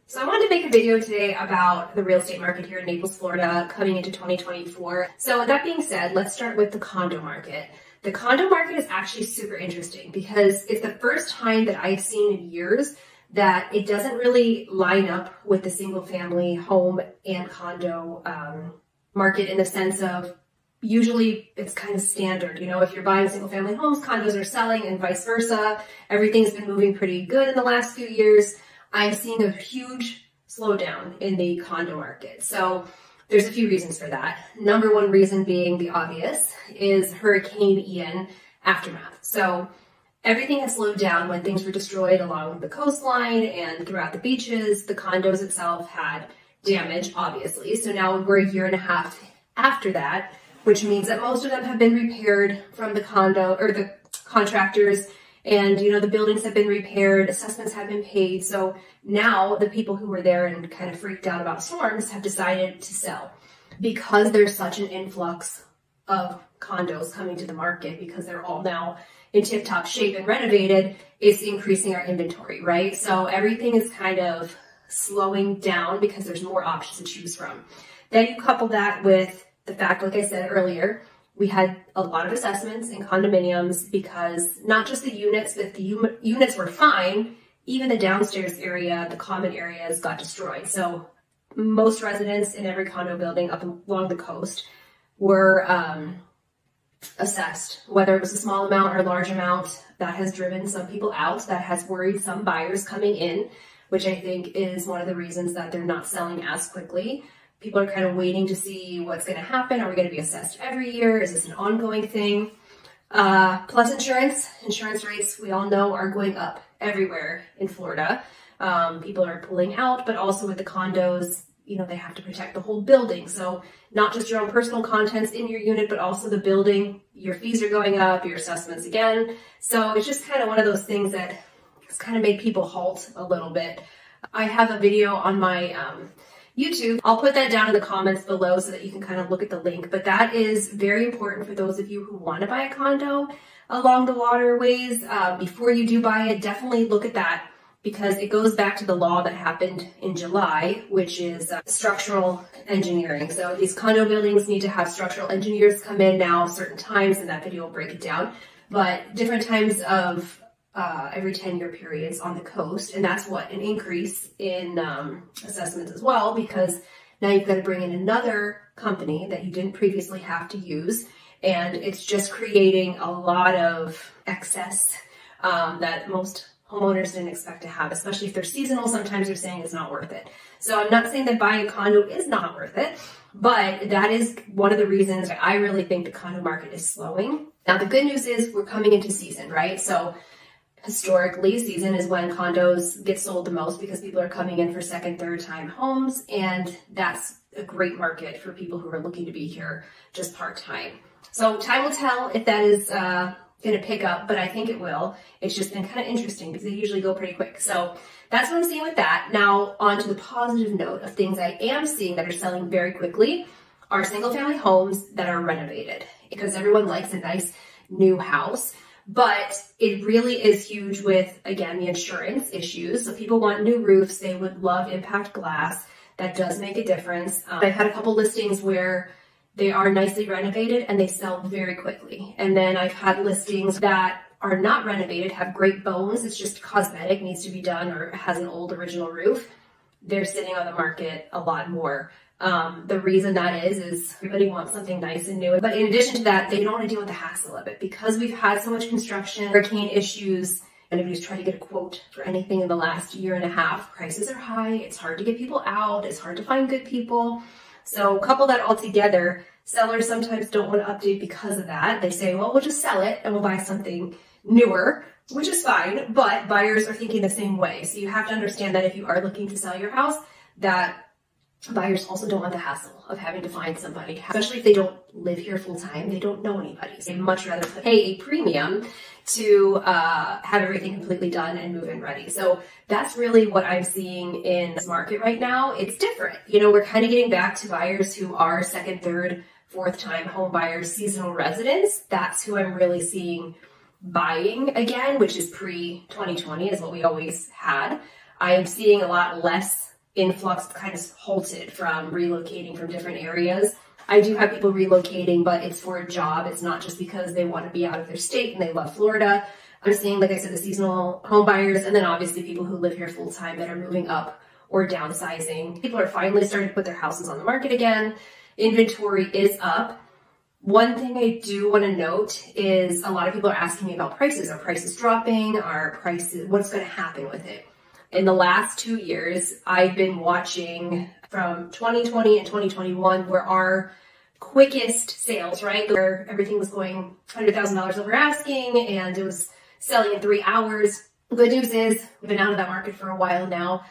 So I wanted to make a video today about the real estate market here in Naples, Florida, coming into 2024. So with that being said, let's start with the condo market. The condo market is actually super interesting because it's the first time that I've seen in years that it doesn't really line up with the single family home and condo market, in the sense of usually it's kind of standard. You know, if you're buying single family homes, condos are selling and vice versa. Everything's been moving pretty good in the last few years. I'm seeing a huge slowdown in the condo market. So there's a few reasons for that. Number one reason being the obvious is Hurricane Ian aftermath. So everything has slowed down when things were destroyed along the coastline and throughout the beaches. The condos itself had damage, obviously. So now we're a year and a half after that, which means that most of them have been repaired from the condo or the contractors. And, you know, the buildings have been repaired, assessments have been paid. So now the people who were there and kind of freaked out about storms have decided to sell, because there's such an influx of condos coming to the market, because they're all now in tip-top shape and renovated. It's increasing our inventory, right? So everything is kind of slowing down because there's more options to choose from. Then you couple that with the fact, like I said earlier, we had a lot of assessments in condominiums because not just the units, but the units were fine. Even the downstairs area, the common areas got destroyed. So most residents in every condo building up along the coast were assessed, whether it was a small amount or a large amount. That has driven some people out. That has worried some buyers coming in, which I think is one of the reasons that they're not selling as quickly. People are kind of waiting to see what's going to happen. Are we going to be assessed every year? Is this an ongoing thing? Plus insurance rates, we all know, are going up everywhere in Florida. People are pulling out, but also with the condos, you know, they have to protect the whole building. So not just your own personal contents in your unit, but also the building. Your fees are going up, your assessments again. So it's just kind of one of those things that has kind of made people halt a little bit. I have a video on my YouTube. I'll put that down in the comments below so that you can kind of look at the link. But that is very important for those of you who want to buy a condo along the waterways. Before you do buy it, definitely look at that, because it goes back to the law that happened in July, which is structural engineering. So these condo buildings need to have structural engineers come in now certain times, and that video will break it down. But different times of every 10-year periods on the coast. And that's what an increase in assessments as well, because now you've got to bring in another company that you didn't previously have to use. And it's just creating a lot of excess that most homeowners didn't expect to have, especially if they're seasonal. Sometimes they're saying it's not worth it. So I'm not saying that buying a condo is not worth it, but that is one of the reasons I really think the condo market is slowing. Now, the good news is we're coming into season, right? So historically, season is when condos get sold the most, because people are coming in for second, third time homes. And that's a great market for people who are looking to be here just part-time. So time will tell if that is going to pick up, but I think it will. It's just been kind of interesting because they usually go pretty quick. So that's what I'm seeing with that. Now, on to the positive note of things I am seeing that are selling very quickly are single family homes that are renovated, because everyone likes a nice new house. But it really is huge with, again, the insurance issues. So people want new roofs. They would love impact glass. That does make a difference. I've had a couple listings where they are nicely renovated and they sell very quickly. And then I've had listings that are not renovated, have great bones. It's just cosmetic, needs to be done, or has an old original roof. They're sitting on the market a lot more. The reason that is everybody wants something nice and new. But in addition to that, they don't want to deal with the hassle of it, because we've had so much construction, hurricane issues, and everybody's trying to get a quote for anything in the last year and a half. Prices are high. It's hard to get people out. It's hard to find good people. So couple that all together, sellers sometimes don't want to update because of that. They say, well, we'll just sell it and we'll buy something newer, which is fine. But buyers are thinking the same way. So you have to understand that if you are looking to sell your house, that buyers also don't want the hassle of having to find somebody, especially if they don't live here full time. They don't know anybody. So they'd much rather pay a premium to have everything completely done and move in ready. So that's really what I'm seeing in this market right now. It's different. You know, we're kind of getting back to buyers who are second, third, fourth time home buyers, seasonal residents. That's who I'm really seeing buying again, which is pre-2020 is what we always had. I am seeing a lot less influx kind of halted from relocating from different areas. I do have people relocating, but it's for a job. It's not just because they want to be out of their state and they love Florida. I'm seeing, like I said, the seasonal home buyers, and then obviously people who live here full time that are moving up or downsizing. People are finally starting to put their houses on the market again. Inventory is up. One thing I do want to note is a lot of people are asking me about prices. Are prices dropping? Are prices, what's going to happen with it? In the last 2 years, I've been watching from 2020 and 2021 were our quickest sales, right? Where everything was going $100,000 over asking and it was selling in 3 hours. Good news is we've been out of that market for a while now.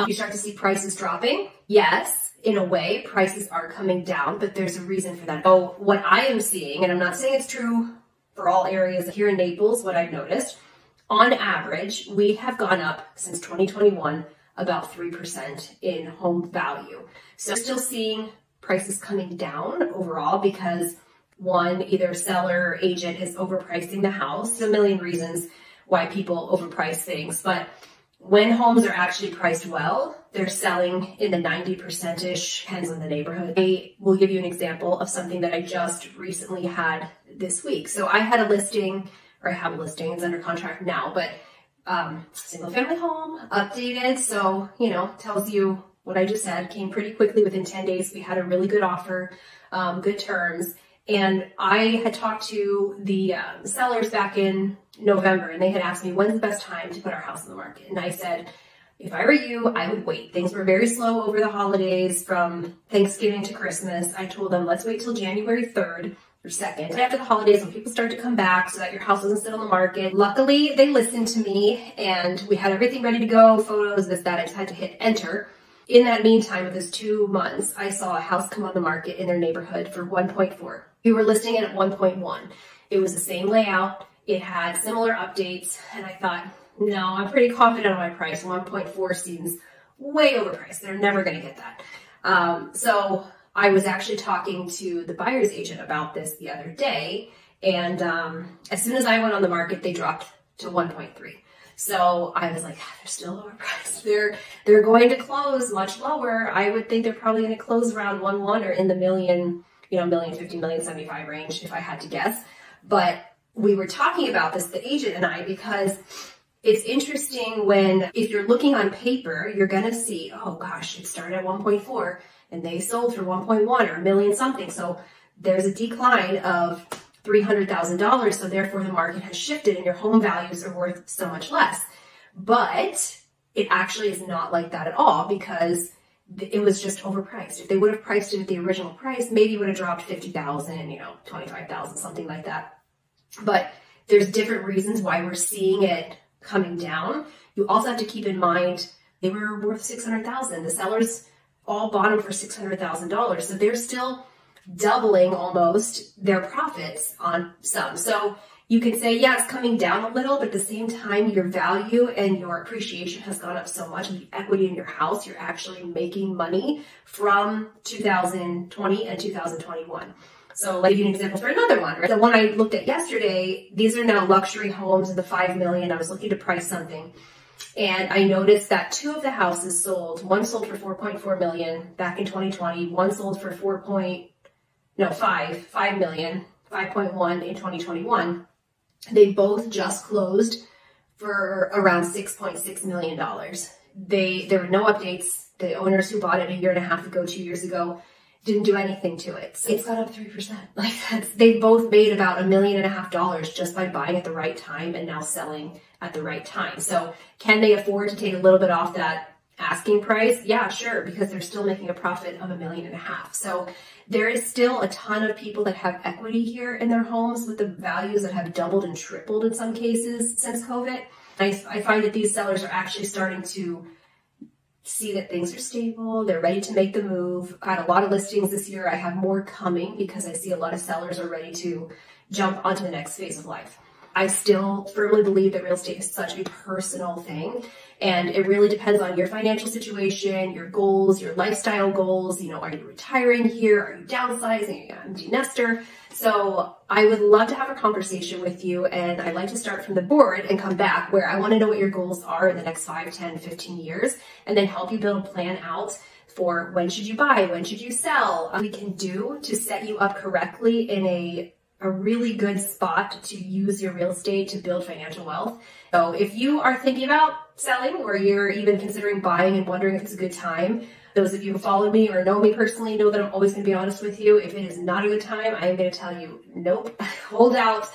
You start to see prices dropping. Yes, in a way, prices are coming down, but there's a reason for that. So what I am seeing, and I'm not saying it's true for all areas here in Naples, what I've noticed, on average, we have gone up since 2021 about 3% in home value. So still seeing prices coming down overall because one, either seller or agent is overpricing the house. There's a million reasons why people overprice things, but when homes are actually priced well, they're selling in the 90%-ish, depends on the neighborhood. I will give you an example of something that I just recently had this week. So I had a listing, or I have a listing, it's under contract now, but single family home, updated. So, you know, tells you what I just said, came pretty quickly within 10 days. We had a really good offer, good terms. And I had talked to the sellers back in November, and they had asked me, when's the best time to put our house on the market? And I said, if I were you, I would wait. Things were very slow over the holidays from Thanksgiving to Christmas. I told them, let's wait till January 3rd or 2nd, after the holidays when people start to come back so that your house doesn't sit on the market. Luckily, they listened to me and we had everything ready to go, photos, this, that. I just had to hit enter. In that meantime, of this 2 months, I saw a house come on the market in their neighborhood for 1.4. We were listing it at 1.1. It was the same layout. It had similar updates. And I thought, no, I'm pretty confident on my price. 1.4 seems way overpriced. They're never going to get that. So I was actually talking to the buyer's agent about this the other day. And as soon as I went on the market, they dropped to 1.3. So I was like, they're still overpriced. They're going to close much lower. I would think they're probably going to close around 1.1 or in the million, you know, 1,050,000, 1,075,000 range if I had to guess. But we were talking about this, the agent and I, because it's interesting when, if you're looking on paper, you're going to see, oh gosh, it started at 1.4 and they sold for 1.1 or a million something. So there's a decline of $300,000. So therefore the market has shifted and your home values are worth so much less. But it actually is not like that at all because it was just overpriced. If they would have priced it at the original price, maybe it would have dropped 50,000, you know, 25,000, something like that. But there's different reasons why we're seeing it coming down. You also have to keep in mind they were worth 600,000. The sellers all bought them for $600,000. So they're still doubling almost their profits on some. So you can say, yeah, it's coming down a little, but at the same time, your value and your appreciation has gone up so much. The equity in your house, you're actually making money from 2020 and 2021. So I'll give you an example for another one. Right? The one I looked at yesterday, these are now luxury homes in the 5 million. I was looking to price something. And I noticed that 2 of the houses sold. One sold for 4.4 million back in 2020. One sold for 5 million, 5.1 in 2021. They both just closed for around $6.6 million. There were no updates. The owners who bought it a year and a half ago, 2 years ago, didn't do anything to it. So it's got up 3%. Like they both made about $1.5 million just by buying at the right time and now selling at the right time. So can they afford to take a little bit off that asking price? Yeah, sure, because they're still making a profit of $1.5 million. So there is still a ton of people that have equity here in their homes with the values that have doubled and tripled in some cases since COVID. I find that these sellers are actually starting to see that things are stable. They're ready to make the move. I had a lot of listings this year. I have more coming because I see a lot of sellers are ready to jump onto the next phase of life. I still firmly believe that real estate is such a personal thing. And it really depends on your financial situation, your goals, your lifestyle goals. You know, are you retiring here? Are you downsizing? Are you an empty nester? So I would love to have a conversation with you, and I'd like to start from the board and come back where I want to know what your goals are in the next 5, 10, 15 years, and then help you build a plan out for when should you buy, when should you sell, we can do to set you up correctly in a really good spot to use your real estate to build financial wealth. So if you are thinking about selling, or you're even considering buying and wondering if it's a good time, those of you who follow me or know me personally know that I'm always going to be honest with you. If it is not a good time, I am going to tell you, nope, hold out,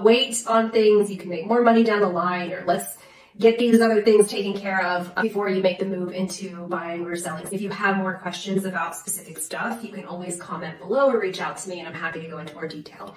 wait on things. You can make more money down the line, or let's get these other things taken care of before you make the move into buying or selling. If you have more questions about specific stuff, you can always comment below or reach out to me, and I'm happy to go into more detail.